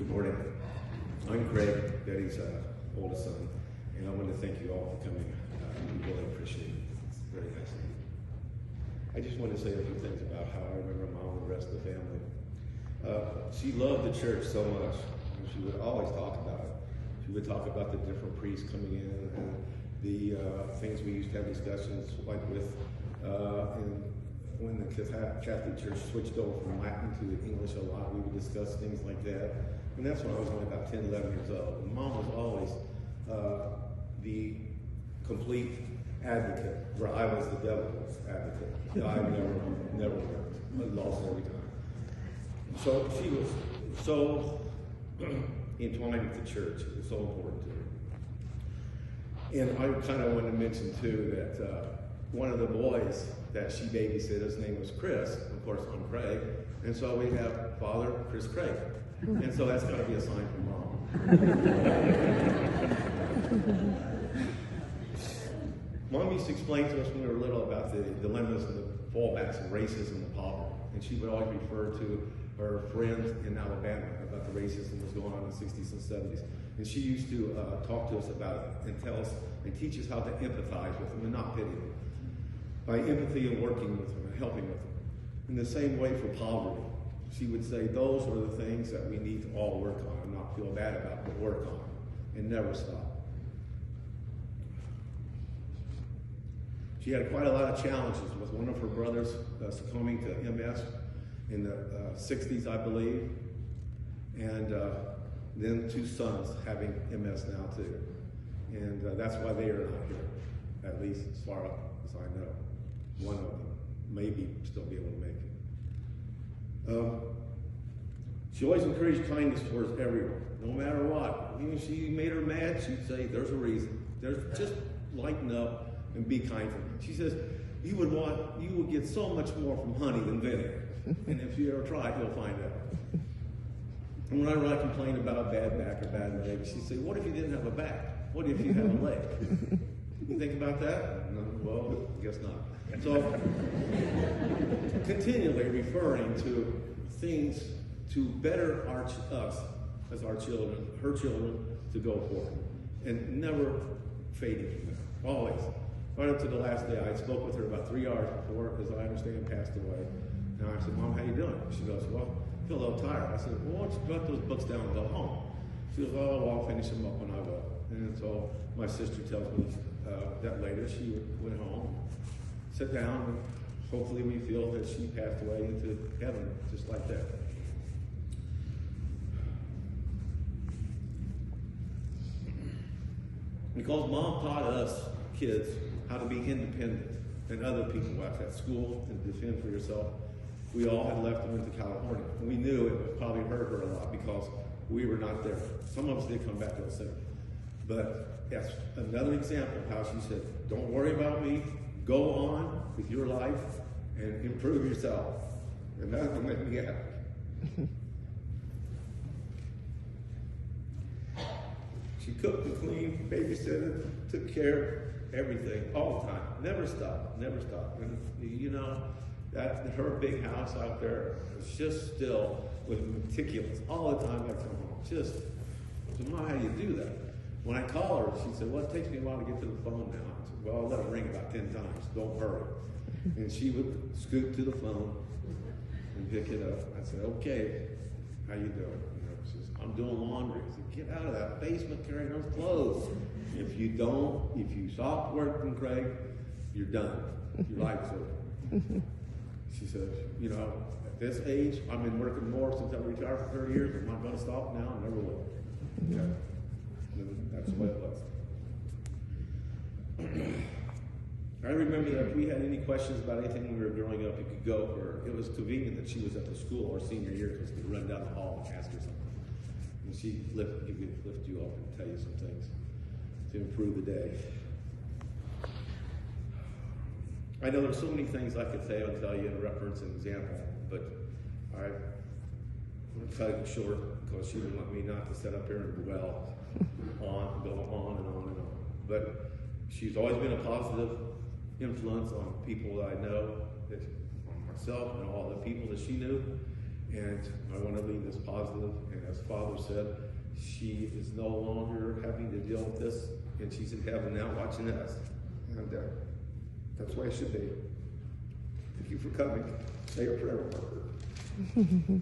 Good morning. I'm Craig, Betty's oldest son, and I want to thank you all for coming. We really appreciate it. It's very nice of you. I just want to say a few things about how I remember Mom and the rest of the family. She loved the church so much, and she would always talk about it. She would talk about the different priests coming in and the things we used to have discussions like with when the Catholic Church switched over from Latin to English a lot. We would discuss things like that. And that's when I was only about 10, 11 years old. And Mom was always the complete advocate, where I was the devil's advocate. I never worked. I lost every time. So she was so entwined with the church. It was so important to her. And I kind of wanted to mention too that one of the boys that she babysat, his name was Chris. Of course, I'm Craig. And so we have Father Chris Craig. And so that's got to be a sign from Mom. Mom used to explain to us when we were little about the dilemmas and the fallbacks and racism and poverty. And she would always refer to her friends in Alabama about the racism that was going on in the 60s and 70s. And she used to talk to us about it and tell us and teach us how to empathize with them and not pity them. By empathy and working with them and helping with them. In the same way for poverty, she would say those are the things that we need to all work on and not feel bad about, but work on and never stop. She had quite a lot of challenges with one of her brothers succumbing to MS in the 60s, I believe, and then two sons having MS now too. And that's why they are not here, at least as far as I know. One of them maybe still be able to make it. She always encouraged kindness towards everyone, no matter what. Even if she made her mad, she'd say, there's a reason. Just lighten up and be kind to them. She says, you would get so much more from honey than vinegar. And if you ever try it, you'll find out. And whenever I complain about a bad back or bad leg, she'd say, what if you didn't have a back? What if you have a leg? You think about that? No, well, I guess not. So, continually referring to things to better us as our children, her children, to go forward. And never fading from that. Always. Right up to the last day, I spoke with her about 3 hours before, as I understand, passed away. And I said, Mom, how you doing? She goes, well, I feel a little tired. I said, well, why don't you put those books down and go home? She goes, oh, well, I'll finish them up when I go. And so my sister tells me that later she went home, sat down, and hopefully we feel that she passed away into heaven just like that. Because Mom taught us kids how to be independent and other people at school and defend for yourself, we all had left them into California. And we knew it would probably hurt her a lot because we were not there. Some of us did come back to the center. But that's another example of how she said, don't worry about me, go on with your life and improve yourself. And that's what made me happy. She cooked and cleaned, babysitted, took care of everything, all the time. Never stopped, never stopped. And you know, that her big house out there was just still with meticulous all the time I come home. Just, I don't know how you do that. When I call her, she said, well, it takes me a while to get to the phone now. I said, well, I'll let it ring about 10 times. Don't hurry. And she would scoot to the phone and pick it up. I said, okay, how you doing? She says, I'm doing laundry. I said, get out of that basement carrying those clothes. If you stop working, Craig, you're done. Your life's over. She says, you know, at this age, I've been working more since I retired for 30 years. I'm not going to stop now. I never will. Yeah. And that's the way it was. I remember that if we had any questions about anything when we were growing up, you could go for her. It was convenient that she was at the school our senior year because we could run down the hall and ask her something. And she'd lift you up and tell you some things to improve the day. I know there's so many things I could say and tell you in reference and example, but I'm going to cut it short because she would want me not to sit up here and dwell on, go on and on and on. But she's always been a positive influence on people that I know, on myself and all the people that she knew. And I want to leave this positive. And as Father said, she is no longer having to deal with this, and she's in heaven now watching us. And that's why it should be. Thank you for coming. Say a prayer for her.